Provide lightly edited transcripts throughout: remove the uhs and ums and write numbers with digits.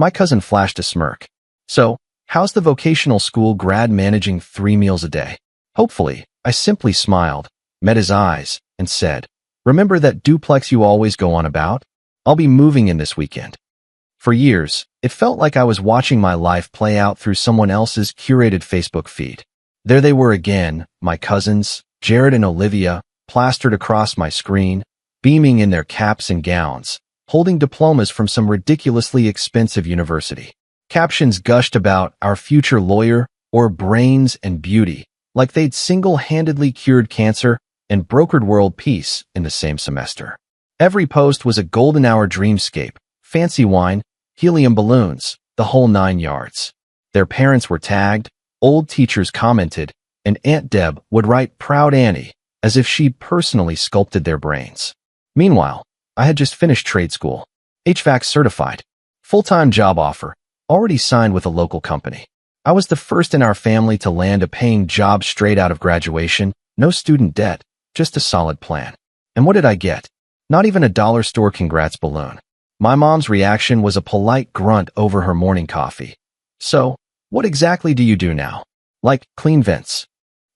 My cousin flashed a smirk. So, how's the vocational school grad managing 3 meals a day? Hopefully, I simply smiled, met his eyes, and said, remember that duplex you always go on about? I'll be moving in this weekend. For years, it felt like I was watching my life play out through someone else's curated Facebook feed. There they were again, my cousins, Jared and Olivia, plastered across my screen, beaming in their caps and gowns, holding diplomas from some ridiculously expensive university. Captions gushed about our future lawyer or brains and beauty, like they'd single-handedly cured cancer and brokered world peace in the same semester. Every post was a golden hour dreamscape, fancy wine, helium balloons, the whole 9 yards. Their parents were tagged, old teachers commented, and Aunt Deb would write Proud Annie, as if she'd personally sculpted their brains. Meanwhile, I had just finished trade school, HVAC certified, full-time job offer, already signed with a local company. I was the first in our family to land a paying job straight out of graduation, no student debt, just a solid plan. And what did I get? Not even a dollar store congrats balloon. My mom's reaction was a polite grunt over her morning coffee. So, what exactly do you do now? Like, clean vents.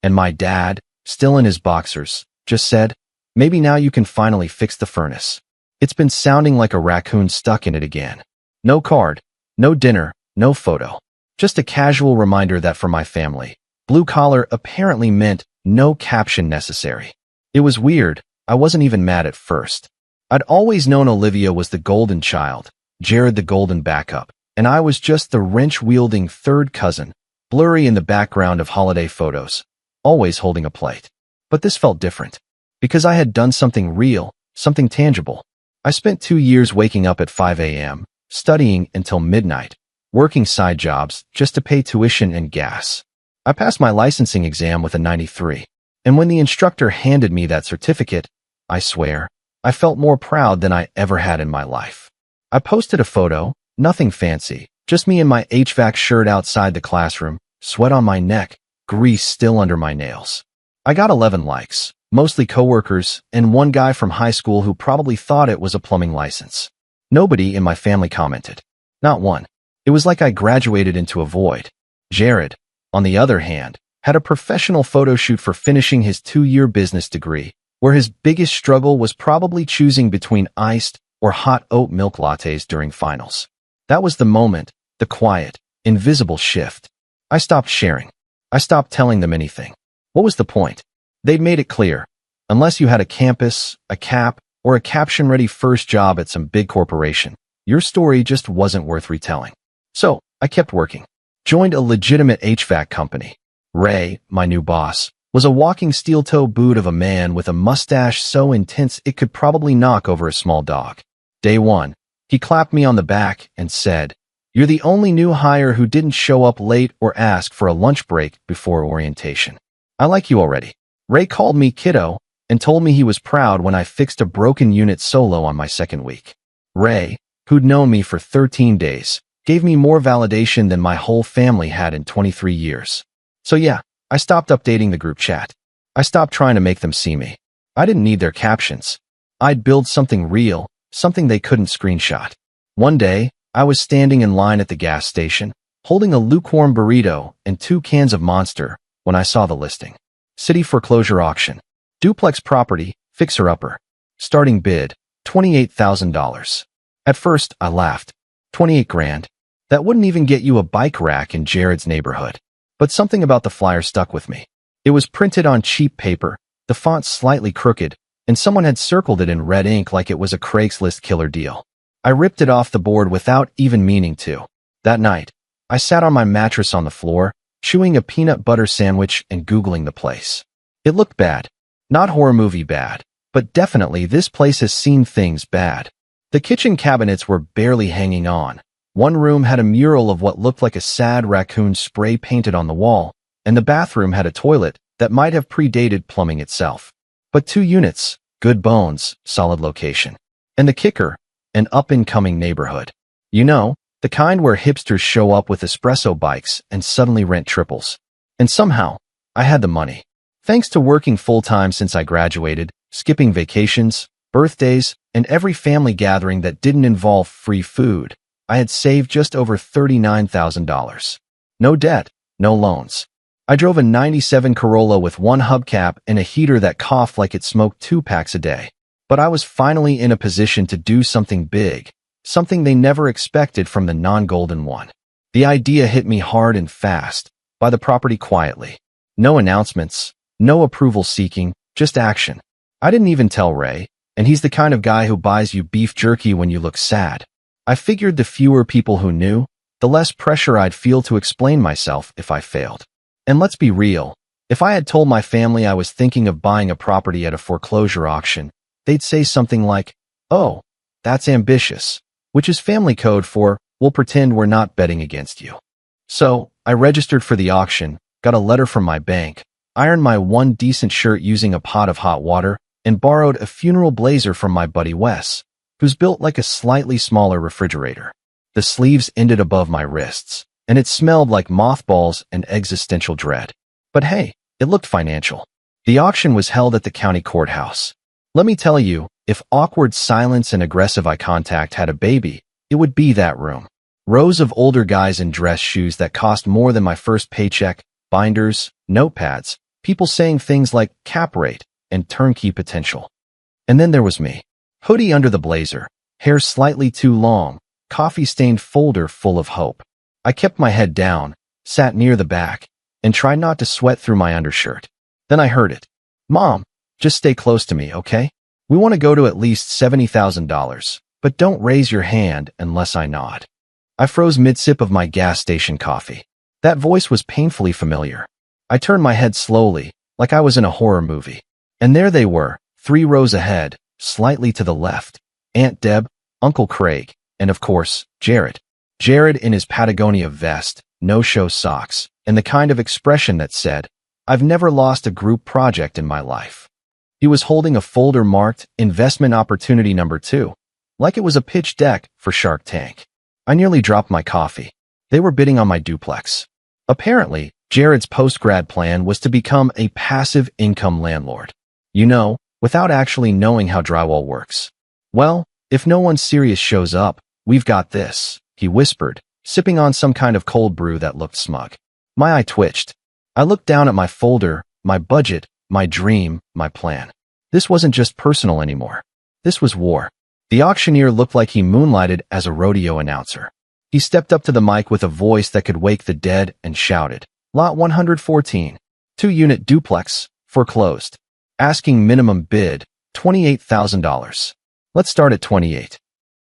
And my dad, still in his boxers, just said, maybe now you can finally fix the furnace. It's been sounding like a raccoon stuck in it again. No card, no dinner, no photo. Just a casual reminder that for my family, blue collar apparently meant no caption necessary. It was weird. I wasn't even mad at first. I'd always known Olivia was the golden child, Jared the golden backup, and I was just the wrench-wielding third cousin, blurry in the background of holiday photos, always holding a plate. But this felt different, because I had done something real, something tangible. I spent 2 years waking up at 5 a.m., studying until midnight, working side jobs just to pay tuition and gas. I passed my licensing exam with a 93, and when the instructor handed me that certificate, I swear, I felt more proud than I ever had in my life. I posted a photo, nothing fancy, just me in my HVAC shirt outside the classroom, sweat on my neck, grease still under my nails. I got 11 likes, mostly coworkers, and one guy from high school who probably thought it was a plumbing license. Nobody in my family commented. Not one. It was like I graduated into a void. Jared, on the other hand, had a professional photo shoot for finishing his 2-year business degree, where his biggest struggle was probably choosing between iced or hot oat milk lattes during finals. That was the moment, the quiet, invisible shift. I stopped sharing. I stopped telling them anything. What was the point? They'd made it clear. Unless you had a campus, a cap, or a caption-ready first job at some big corporation, your story just wasn't worth retelling. So, I kept working. Joined a legitimate HVAC company. Ray, my new boss, was a walking steel-toe boot of a man with a mustache so intense it could probably knock over a small dog. Day 1, he clapped me on the back and said, "You're the only new hire who didn't show up late or ask for a lunch break before orientation. I like you already." Ray called me kiddo and told me he was proud when I fixed a broken unit solo on my second week. Ray, who'd known me for 13 days, gave me more validation than my whole family had in 23 years. So yeah, I stopped updating the group chat. I stopped trying to make them see me. I didn't need their captions. I'd build something real, something they couldn't screenshot. One day, I was standing in line at the gas station, holding a lukewarm burrito and 2 cans of Monster, when I saw the listing. City foreclosure auction. Duplex property, fixer-upper. Starting bid, $28,000. At first, I laughed. 28 grand? That wouldn't even get you a bike rack in Jared's neighborhood. But something about the flyer stuck with me. It was printed on cheap paper, the font slightly crooked, and someone had circled it in red ink like it was a Craigslist killer deal. I ripped it off the board without even meaning to. That night, I sat on my mattress on the floor, chewing a peanut butter sandwich and Googling the place. It looked bad. Not horror movie bad, but definitely this place has seen things bad. The kitchen cabinets were barely hanging on. One room had a mural of what looked like a sad raccoon spray painted on the wall, and the bathroom had a toilet that might have predated plumbing itself. But 2 units, good bones, solid location. And the kicker, an up-and-coming neighborhood. You know, the kind where hipsters show up with espresso bikes and suddenly rent triples. And somehow, I had the money. Thanks to working full-time since I graduated, skipping vacations, birthdays, and every family gathering that didn't involve free food, I had saved just over $39,000. No debt, no loans. I drove a 97 Corolla with one hubcap and a heater that coughed like it smoked 2 packs a day. But I was finally in a position to do something big, something they never expected from the non-golden one. The idea hit me hard and fast. Buy the property quietly. No announcements, no approval seeking, just action. I didn't even tell Ray, and he's the kind of guy who buys you beef jerky when you look sad. I figured the fewer people who knew, the less pressure I'd feel to explain myself if I failed. And let's be real, if I had told my family I was thinking of buying a property at a foreclosure auction, they'd say something like, "Oh, that's ambitious," which is family code for, "We'll pretend we're not betting against you." So, I registered for the auction, got a letter from my bank, ironed my one decent shirt using a pot of hot water, and borrowed a funeral blazer from my buddy Wes, who's built like a slightly smaller refrigerator. The sleeves ended above my wrists, and it smelled like mothballs and existential dread. But hey, it looked financial. The auction was held at the county courthouse. Let me tell you, if awkward silence and aggressive eye contact had a baby, it would be that room. Rows of older guys in dress shoes that cost more than my first paycheck, binders, notepads, people saying things like cap rate and turnkey potential. And then there was me. Hoodie under the blazer, hair slightly too long, coffee-stained folder full of hope. I kept my head down, sat near the back, and tried not to sweat through my undershirt. Then I heard it. "Mom, just stay close to me, okay? We want to go to at least $70,000, but don't raise your hand unless I nod." I froze mid-sip of my gas station coffee. That voice was painfully familiar. I turned my head slowly, like I was in a horror movie. And there they were, 3 rows ahead, slightly to the left. Aunt Deb, Uncle Craig, and of course, Jared. Jared in his Patagonia vest, no-show socks, and the kind of expression that said, "I've never lost a group project in my life." He was holding a folder marked Investment Opportunity Number 2, like it was a pitch deck for Shark Tank. I nearly dropped my coffee. They were bidding on my duplex. Apparently, Jared's post-grad plan was to become a passive income landlord. You know, without actually knowing how drywall works. "Well, if no one serious shows up, we've got this," he whispered, sipping on some kind of cold brew that looked smug. My eye twitched. I looked down at my folder, my budget, my dream, my plan. This wasn't just personal anymore. This was war. The auctioneer looked like he moonlighted as a rodeo announcer. He stepped up to the mic with a voice that could wake the dead and shouted, "Lot 114, 2-unit duplex, foreclosed. Asking minimum bid, $28,000. Let's start at 28.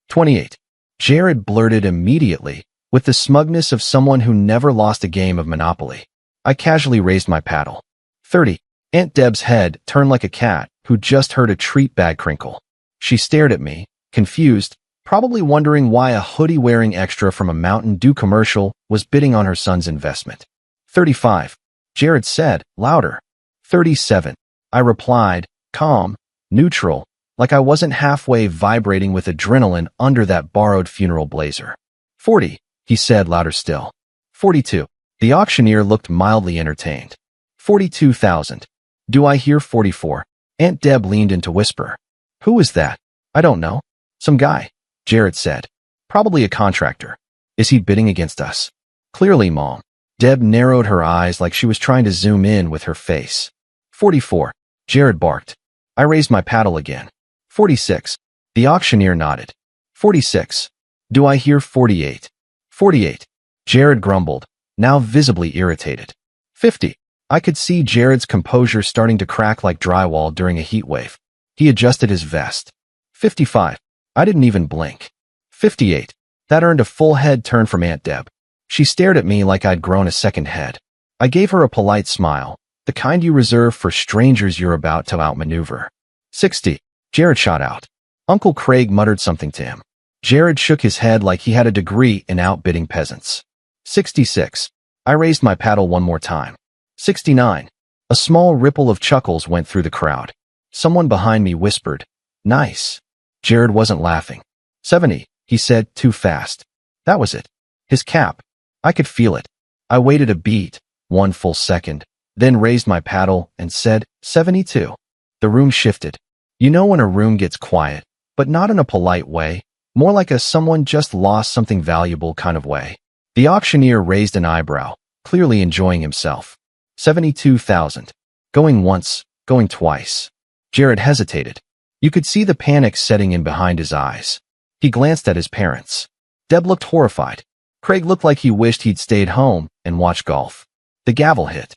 28. Jared blurted immediately, with the smugness of someone who never lost a game of Monopoly. I casually raised my paddle. 30. Aunt Deb's head turned like a cat who just heard a treat bag crinkle. She stared at me, confused, probably wondering why a hoodie-wearing extra from a Mountain Dew commercial was bidding on her son's investment. 35. Jared said, louder. 37. I replied, calm, neutral, like I wasn't halfway vibrating with adrenaline under that borrowed funeral blazer. 40. He said louder still. 42. The auctioneer looked mildly entertained. 42,000. Do I hear 44? Aunt Deb leaned in to whisper. Who is that? I don't know. Some guy, Jared said. Probably a contractor. Is he bidding against us? Clearly, Mom. Deb narrowed her eyes like she was trying to zoom in with her face. 44. Jared barked. I raised my paddle again. 46. The auctioneer nodded. 46. Do I hear 48? 48. Jared grumbled, now visibly irritated. 50. I could see Jared's composure starting to crack like drywall during a heat wave. He adjusted his vest. 55. I didn't even blink. 58. That earned a full head turn from Aunt Deb. She stared at me like I'd grown a second head. I gave her a polite smile, the kind you reserve for strangers you're about to outmaneuver. 60. Jared shot out. Uncle Craig muttered something to him. Jared shook his head like he had a degree in outbidding peasants. 66. I raised my paddle one more time. 69. A small ripple of chuckles went through the crowd. Someone behind me whispered, nice. Jared wasn't laughing. 70, he said too fast. That was it. His cap. I could feel it. I waited a beat, one full second, then raised my paddle and said, 72. The room shifted. You know when a room gets quiet, but not in a polite way, more like a someone just lost something valuable kind of way. The auctioneer raised an eyebrow, clearly enjoying himself. 72,000. Going once, going twice. Jared hesitated. You could see the panic setting in behind his eyes. He glanced at his parents. Deb looked horrified. Craig looked like he wished he'd stayed home and watched golf. The gavel hit.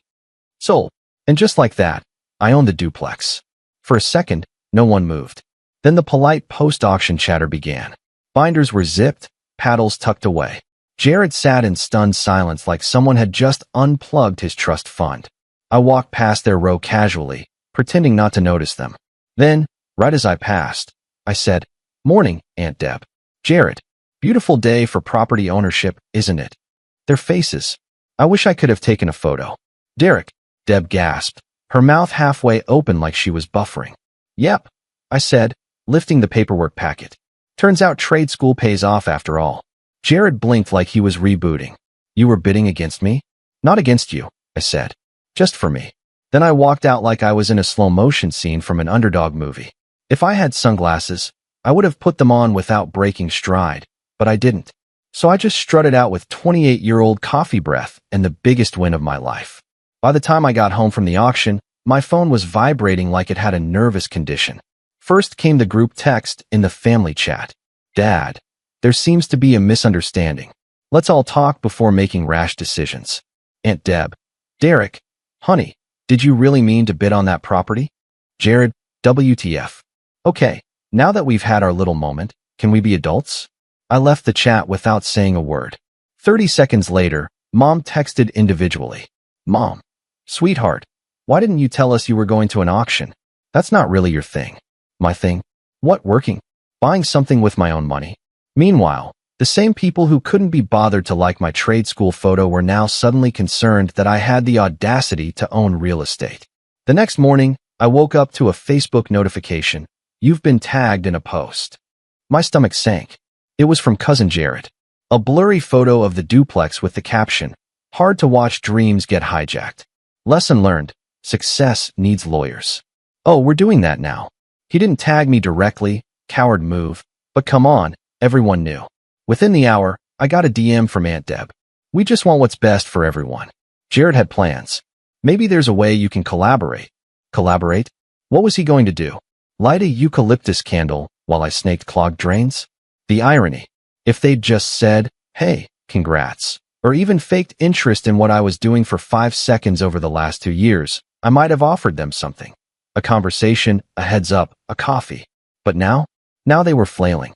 Sold. And just like that, I owned the duplex. For a second, no one moved. Then the polite post-auction chatter began. Binders were zipped, paddles tucked away. Jared sat in stunned silence like someone had just unplugged his trust fund. I walked past their row casually, pretending not to notice them. Then, right as I passed, I said, "Morning, Aunt Deb." Jared, beautiful day for property ownership, isn't it? Their faces. I wish I could have taken a photo. Derek, Deb gasped, her mouth halfway open like she was buffering. Yep, I said, lifting the paperwork packet. Turns out trade school pays off after all. Jared blinked like he was rebooting. You were bidding against me? Not against you, I said. Just for me. Then I walked out like I was in a slow-motion scene from an underdog movie. If I had sunglasses, I would have put them on without breaking stride, but I didn't. So I just strutted out with 28-year-old coffee breath and the biggest win of my life. By the time I got home from the auction, my phone was vibrating like it had a nervous condition. First came the group text in the family chat. Dad, there seems to be a misunderstanding. Let's all talk before making rash decisions. Aunt Deb, Derek, honey, did you really mean to bid on that property? Jared, WTF. Okay, now that we've had our little moment, can we be adults? I left the chat without saying a word. 30 seconds later, Mom texted individually. Mom, sweetheart, why didn't you tell us you were going to an auction? That's not really your thing. My thing? What, working? Buying something with my own money? Meanwhile, the same people who couldn't be bothered to like my trade school photo were now suddenly concerned that I had the audacity to own real estate. The next morning, I woke up to a Facebook notification. You've been tagged in a post. My stomach sank. It was from Cousin Jared. A blurry photo of the duplex with the caption, "Hard to watch dreams get hijacked. Lesson learned. Success needs lawyers." Oh, we're doing that now. He didn't tag me directly, coward move, but come on, everyone knew. Within the hour, I got a DM from Aunt Deb. We just want what's best for everyone. Jared had plans. Maybe there's a way you can collaborate. Collaborate? What was he going to do? Light a eucalyptus candle while I snaked clogged drains? The irony. If they'd just said, hey, congrats, or even faked interest in what I was doing for 5 seconds over the last 2 years, I might have offered them something. A conversation, a heads up, a coffee. But now they were flailing.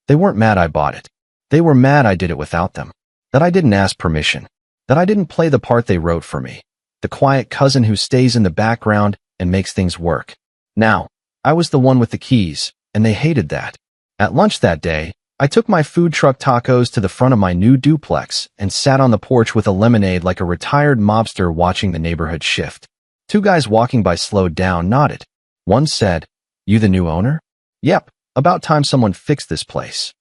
They weren't mad I bought it. They were mad I did it without them. That I didn't ask permission. That I didn't play the part they wrote for me. The quiet cousin who stays in the background and makes things work. Now, I was the one with the keys, and they hated that. At lunch that day, I took my food truck tacos to the front of my new duplex and sat on the porch with a lemonade like a retired mobster watching the neighborhood shift. 2 guys walking by slowed down, nodded. One said, "You the new owner?" "Yep, about time someone fixed this place."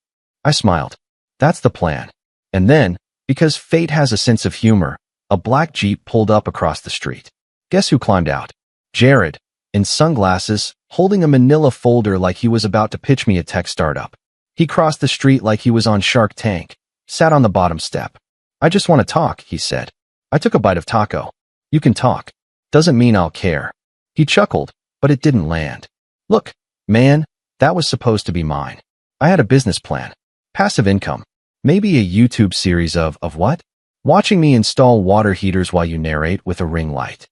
I smiled. That's the plan. And then, because fate has a sense of humor, a black Jeep pulled up across the street. Guess who climbed out? Jared, in sunglasses, holding a manila folder like he was about to pitch me a tech startup. He crossed the street like he was on Shark Tank, sat on the bottom step. "I just want to talk," he said. I took a bite of taco. "You can talk. Doesn't mean I'll care." He chuckled, but it didn't land. "Look, man, that was supposed to be mine. I had a business plan. Passive income. Maybe a YouTube series of what? Watching me install water heaters while you narrate with a ring light."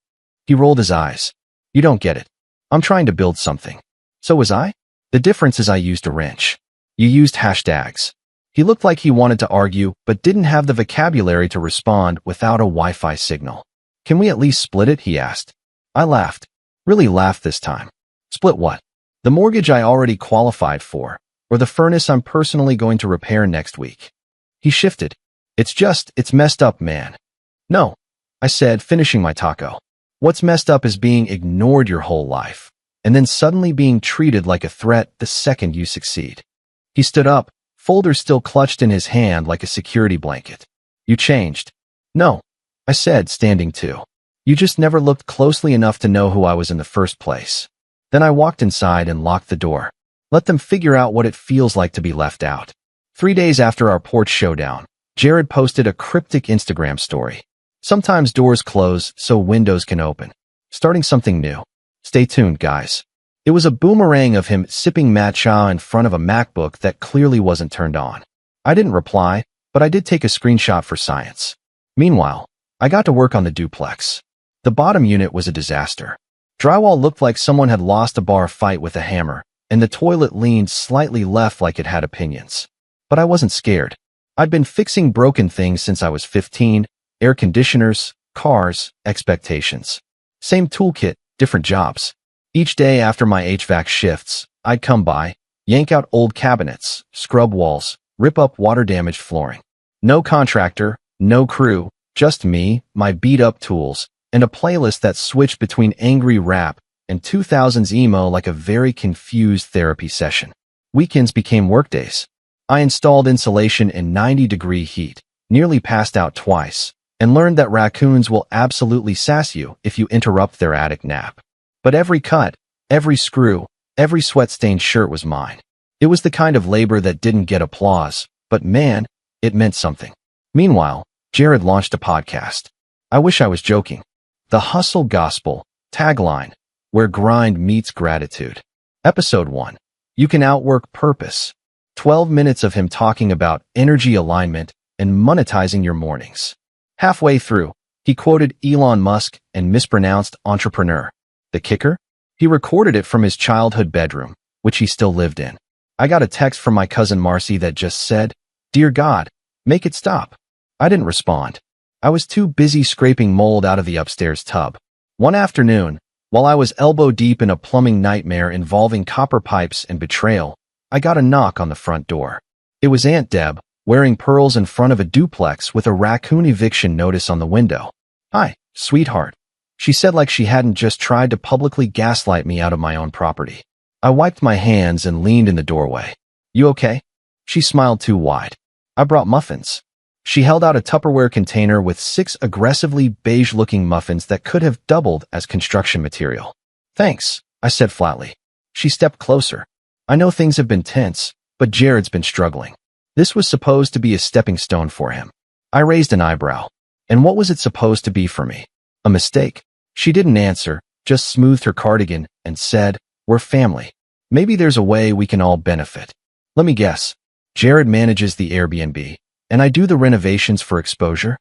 He rolled his eyes. "You don't get it. I'm trying to build something." "So was I? The difference is I used a wrench. You used hashtags." He looked like he wanted to argue, but didn't have the vocabulary to respond without a Wi-Fi signal. "Can we at least split it?" he asked. I laughed. Really laughed this time. "Split what? The mortgage I already qualified for, or the furnace I'm personally going to repair next week?" He shifted. It's messed up, man." "No," I said, finishing my taco. "What's messed up is being ignored your whole life, and then suddenly being treated like a threat the second you succeed." He stood up, folder still clutched in his hand like a security blanket. "You changed." "No," I said, standing too. "You just never looked closely enough to know who I was in the first place." Then I walked inside and locked the door. Let them figure out what it feels like to be left out. 3 days after our porch showdown, Jared posted a cryptic Instagram story. Sometimes doors close so windows can open. Starting something new. Stay tuned, guys. It was a boomerang of him sipping matcha in front of a MacBook that clearly wasn't turned on. I didn't reply, but I did take a screenshot for science. Meanwhile, I got to work on the duplex. The bottom unit was a disaster. Drywall looked like someone had lost a bar fight with a hammer, and the toilet leaned slightly left like it had opinions. But I wasn't scared. I'd been fixing broken things since I was 15, air conditioners, cars, expectations. Same toolkit, different jobs. Each day after my HVAC shifts, I'd come by, yank out old cabinets, scrub walls, rip up water-damaged flooring. No contractor, no crew, just me, my beat-up tools, and a playlist that switched between angry rap and 2000s emo like a very confused therapy session. Weekends became workdays. I installed insulation in 90-degree heat, nearly passed out twice, and learned that raccoons will absolutely sass you if you interrupt their attic nap. But every cut, every screw, every sweat-stained shirt was mine. It was the kind of labor that didn't get applause, but man, it meant something. Meanwhile, Jared launched a podcast. I wish I was joking. The Hustle Gospel, tagline, where grind meets gratitude. Episode 1. You can outwork purpose. 12 minutes of him talking about energy alignment and monetizing your mornings. Halfway through, he quoted Elon Musk and mispronounced entrepreneur. The kicker? He recorded it from his childhood bedroom, which he still lived in. I got a text from my cousin Marcy that just said, "Dear God, make it stop." I didn't respond. I was too busy scraping mold out of the upstairs tub. One afternoon, while I was elbow deep in a plumbing nightmare involving copper pipes and betrayal, I got a knock on the front door. It was Aunt Deb, wearing pearls in front of a duplex with a raccoon eviction notice on the window. "Hi, sweetheart," she said like she hadn't just tried to publicly gaslight me out of my own property. I wiped my hands and leaned in the doorway. "You okay?" She smiled too wide. "I brought muffins." She held out a Tupperware container with 6 aggressively beige-looking muffins that could have doubled as construction material. "Thanks," I said flatly. She stepped closer. "I know things have been tense, but Jared's been struggling." This was supposed to be a stepping stone for him. I raised an eyebrow. And what was it supposed to be for me? A mistake? She didn't answer, just smoothed her cardigan and said, "We're family. Maybe there's a way we can all benefit." Let me guess. Jared manages the Airbnb, and I do the renovations for exposure?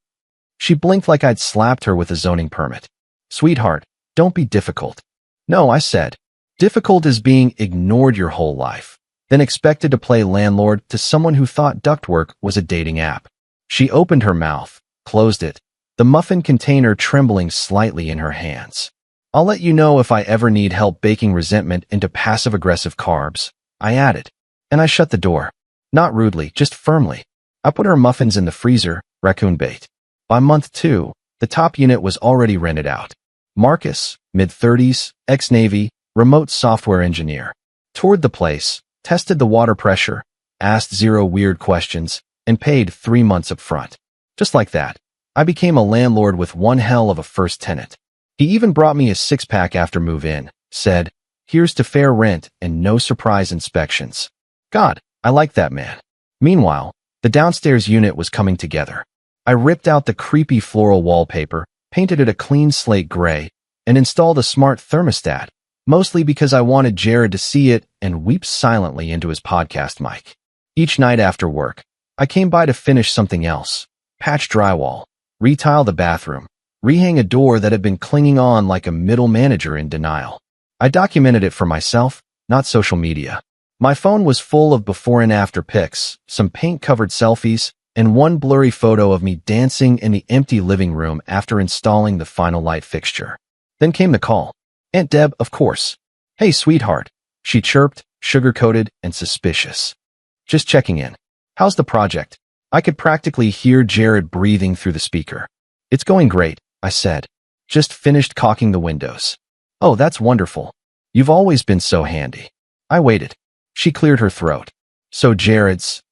She blinked like I'd slapped her with a zoning permit. "Sweetheart, don't be difficult." "No," I said. Difficult is being ignored your whole life, then expected to play landlord to someone who thought ductwork was a dating app. She opened her mouth, closed it, the muffin container trembling slightly in her hands. "I'll let you know if I ever need help baking resentment into passive-aggressive carbs," I added, and I shut the door. Not rudely, just firmly. I put her muffins in the freezer, raccoon bait. By month 2, the top unit was already rented out. Marcus, mid-30s, ex-Navy, remote software engineer. Toured the place, tested the water pressure, asked 0 weird questions, and paid 3 months up front. Just like that, I became a landlord with one hell of a first tenant. He even brought me a 6-pack after move-in, said, "Here's to fair rent and no surprise inspections." God, I like that man. Meanwhile, the downstairs unit was coming together. I ripped out the creepy floral wallpaper, painted it a clean slate gray, and installed a smart thermostat, mostly because I wanted Jared to see it and weep silently into his podcast mic. Each night after work, I came by to finish something else, patch drywall, retile the bathroom, rehang a door that had been clinging on like a middle manager in denial. I documented it for myself, not social media. My phone was full of before and after pics, some paint-covered selfies, and one blurry photo of me dancing in the empty living room after installing the final light fixture. Then came the call. Aunt Deb, of course. "Hey, sweetheart," she chirped, sugar-coated and suspicious. "Just checking in. How's the project?" I could practically hear Jared breathing through the speaker. "It's going great," I said. "Just finished caulking the windows." "Oh, that's wonderful. You've always been so handy." I waited. She cleared her throat. "So Jared's,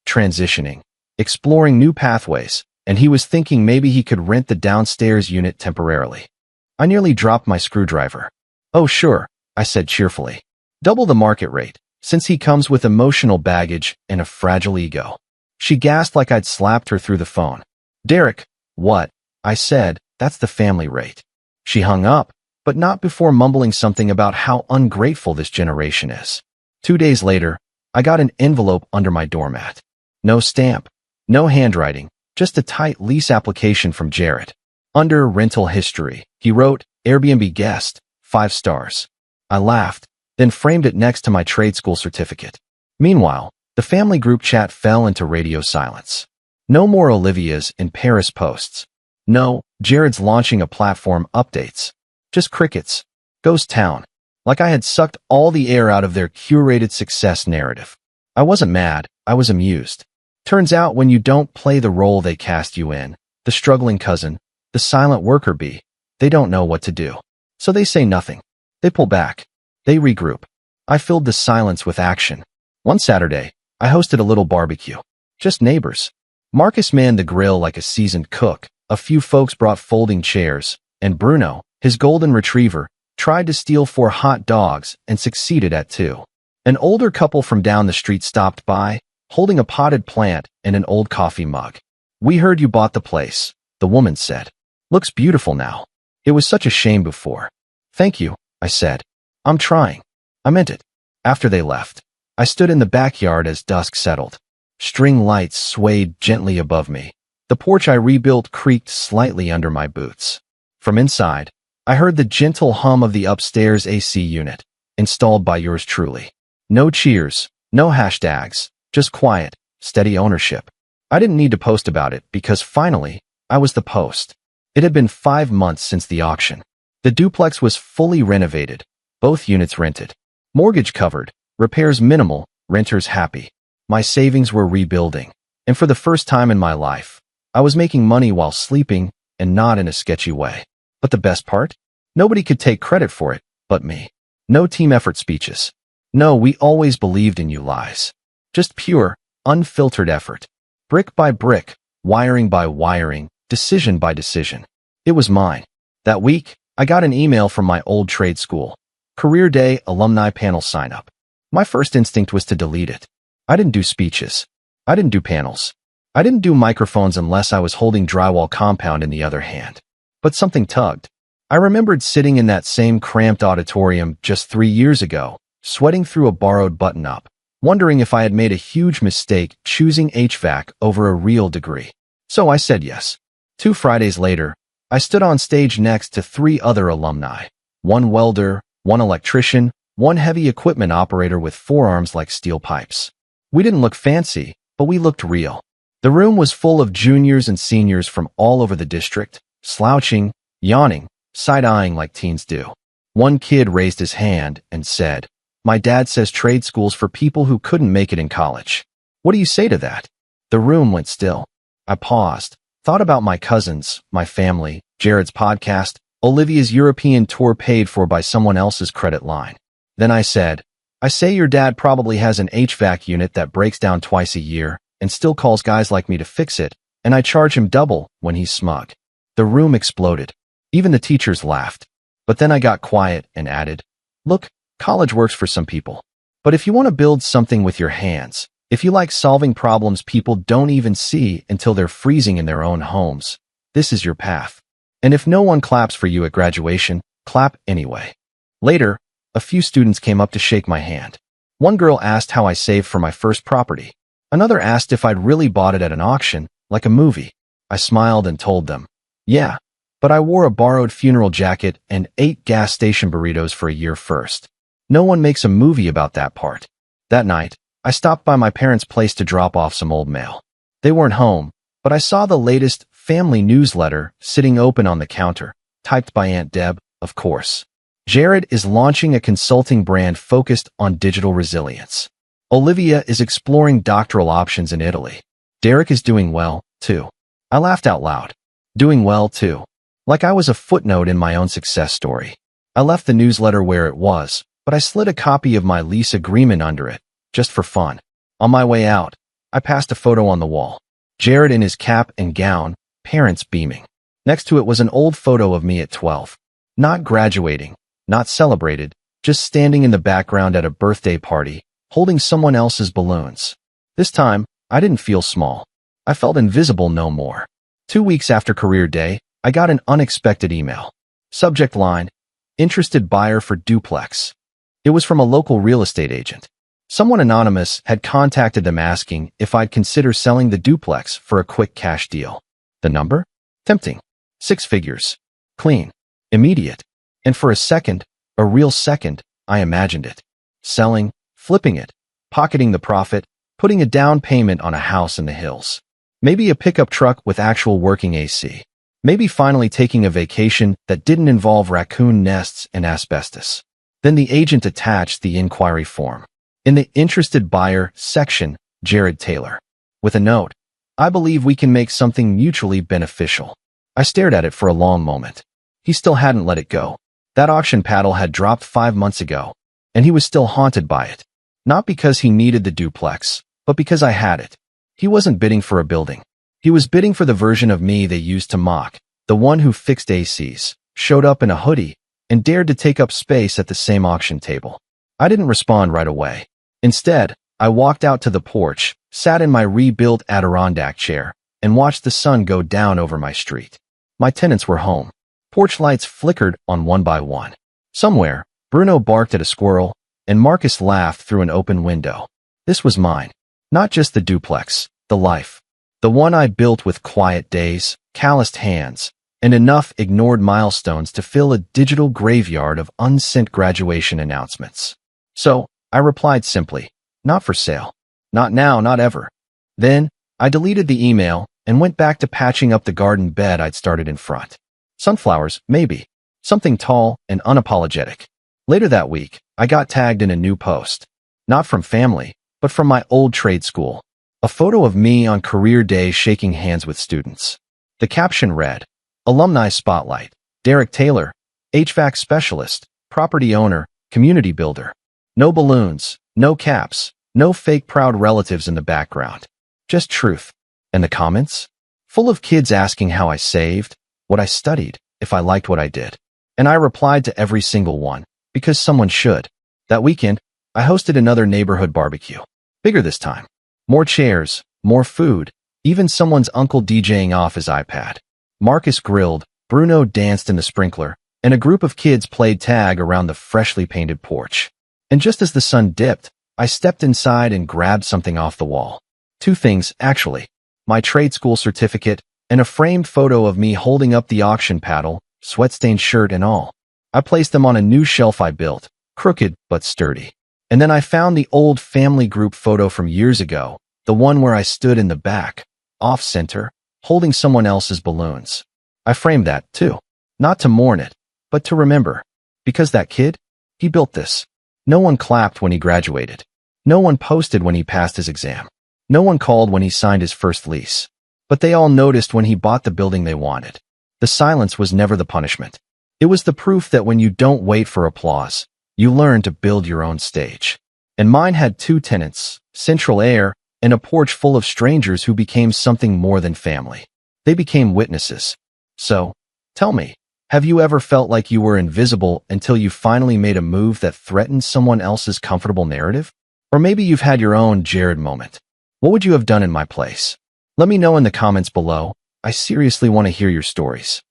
transitioning, exploring new pathways, and he was thinking maybe he could rent the downstairs unit temporarily." I nearly dropped my screwdriver. "Oh, sure," I said cheerfully. "Double the market rate, since he comes with emotional baggage and a fragile ego. She gasped like I'd slapped her through the phone. Derek, what? I said, that's the family rate. She hung up, but not before mumbling something about how ungrateful this generation is. 2 days later, I got an envelope under my doormat. No stamp, no handwriting, just a tight lease application from Jared. Under rental history, he wrote, Airbnb guest, 5 stars. I laughed, then framed it next to my trade school certificate. Meanwhile, the family group chat fell into radio silence. No more Olivia's in Paris posts. No, Jared's launching a platform updates. Just crickets. Ghost town. Like I had sucked all the air out of their curated success narrative. I wasn't mad, I was amused. Turns out when you don't play the role they cast you in, the struggling cousin, the silent worker bee, they don't know what to do. So they say nothing. They pull back. They regroup. I filled the silence with action. One Saturday, I hosted a little barbecue. Just neighbors. Marcus manned the grill like a seasoned cook. A few folks brought folding chairs, and Bruno, his golden retriever, tried to steal 4 hot dogs and succeeded at 2. An older couple from down the street stopped by, holding a potted plant and an old coffee mug. We heard you bought the place, the woman said. Looks beautiful now. It was such a shame before. Thank you, I said. I'm trying. I meant it. After they left, I stood in the backyard as dusk settled. String lights swayed gently above me. The porch I rebuilt creaked slightly under my boots. From inside, I heard the gentle hum of the upstairs AC unit, installed by yours truly. No cheers, no hashtags, just quiet, steady ownership. I didn't need to post about it because finally, I was the post. It had been 5 months since the auction. The duplex was fully renovated, both units rented. Mortgage covered, repairs minimal, renters happy. My savings were rebuilding, and for the first time in my life, I was making money while sleeping and not in a sketchy way. But the best part? Nobody could take credit for it but me. No team effort speeches. No, we always believed in you lies. Just pure, unfiltered effort. Brick by brick, wiring by wiring, decision by decision. It was mine. That week, I got an email from my old trade school. Career Day alumni panel sign-up. My first instinct was to delete it. I didn't do speeches. I didn't do panels. I didn't do microphones unless I was holding drywall compound in the other hand. But something tugged. I remembered sitting in that same cramped auditorium just 3 years ago, sweating through a borrowed button-up, wondering if I had made a huge mistake choosing HVAC over a real degree. So I said yes. 2 Fridays later, I stood on stage next to 3 other alumni. 1 welder, 1 electrician, 1 heavy equipment operator with forearms like steel pipes. We didn't look fancy, but we looked real. The room was full of juniors and seniors from all over the district, slouching, yawning, side-eyeing like teens do. 1 kid raised his hand and said, "My dad says trade school's for people who couldn't make it in college. What do you say to that?" The room went still. I paused, thought about my cousins, my family, Jared's podcast, Olivia's European tour paid for by someone else's credit line. Then I said, "I say your dad probably has an HVAC unit that breaks down twice a year and still calls guys like me to fix it, and I charge him double when he's smug." The room exploded. Even the teachers laughed. But then I got quiet and added, "Look, college works for some people. But if you want to build something with your hands, if you like solving problems people don't even see until they're freezing in their own homes, this is your path. And if no one claps for you at graduation, clap anyway." Later, a few students came up to shake my hand. One girl asked how I saved for my first property. Another asked if I'd really bought it at an auction, like a movie. I smiled and told them, "Yeah, but I wore a borrowed funeral jacket and ate gas station burritos for a year first. No one makes a movie about that part." That night, I stopped by my parents' place to drop off some old mail. They weren't home, but I saw the latest family newsletter sitting open on the counter, typed by Aunt Deb, of course. Jared is launching a consulting brand focused on digital resilience. Olivia is exploring doctoral options in Italy. Derek is doing well, too. I laughed out loud. Doing well, too. Like I was a footnote in my own success story. I left the newsletter where it was, but I slid a copy of my lease agreement under it, just for fun. On my way out, I passed a photo on the wall. Jared in his cap and gown, parents beaming. Next to it was an old photo of me at 12. Not graduating, not celebrated, just standing in the background at a birthday party, holding someone else's balloons. This time, I didn't feel small. I felt invisible no more. 2 weeks after career day, I got an unexpected email. Subject line, interested buyer for Duplex. It was from a local real estate agent. Someone anonymous had contacted them asking if I'd consider selling the duplex for a quick cash deal. The number? Tempting. 6 figures. Clean. Immediate. And for a second, a real second, I imagined it. Selling, flipping it, pocketing the profit, putting a down payment on a house in the hills. Maybe a pickup truck with actual working AC. Maybe finally taking a vacation that didn't involve raccoon nests and asbestos. Then the agent attached the inquiry form. In the interested buyer section, Jared Taylor. With a note, I believe we can make something mutually beneficial. I stared at it for a long moment. He still hadn't let it go. That auction paddle had dropped 5 months ago, and he was still haunted by it. Not because he needed the duplex, but because I had it. He wasn't bidding for a building. He was bidding for the version of me they used to mock, the one who fixed ACs, showed up in a hoodie, and dared to take up space at the same auction table. I didn't respond right away. Instead, I walked out to the porch, sat in my rebuilt Adirondack chair, and watched the sun go down over my street. My tenants were home. Porch lights flickered on one by one. Somewhere, Bruno barked at a squirrel, and Marcus laughed through an open window. This was mine. Not just the duplex, the life. The one I built with quiet days, calloused hands, and enough ignored milestones to fill a digital graveyard of unsent graduation announcements. So, I replied simply, not for sale. Not now, not ever. Then, I deleted the email and went back to patching up the garden bed I'd started in front. Sunflowers, maybe. Something tall and unapologetic. Later that week, I got tagged in a new post. Not from family, but from my old trade school. A photo of me on career day shaking hands with students. The caption read, Alumni Spotlight, Derek Taylor, HVAC Specialist, Property Owner, Community Builder. No balloons, no caps, no fake proud relatives in the background. Just truth. And the comments? Full of kids asking how I saved, what I studied, if I liked what I did. And I replied to every single one, because someone should. That weekend, I hosted another neighborhood barbecue. Bigger this time. More chairs, more food, even someone's uncle DJing off his iPad. Marcus grilled, Bruno danced in the sprinkler, and a group of kids played tag around the freshly painted porch. And just as the sun dipped, I stepped inside and grabbed something off the wall. 2 things, actually. My trade school certificate and a framed photo of me holding up the auction paddle, sweat-stained shirt and all. I placed them on a new shelf I built, crooked but sturdy. And then I found the old family group photo from years ago, the one where I stood in the back, off-center, holding someone else's balloons. I framed that, too. Not to mourn it, but to remember. Because that kid, he built this. No one clapped when he graduated. No one posted when he passed his exam. No one called when he signed his first lease. But they all noticed when he bought the building they wanted. The silence was never the punishment. It was the proof that when you don't wait for applause, you learn to build your own stage. And mine had 2 tenants, central air, and a porch full of strangers who became something more than family. They became witnesses. So, tell me, have you ever felt like you were invisible until you finally made a move that threatened someone else's comfortable narrative? Or maybe you've had your own Jared moment. What would you have done in my place? Let me know in the comments below. I seriously want to hear your stories.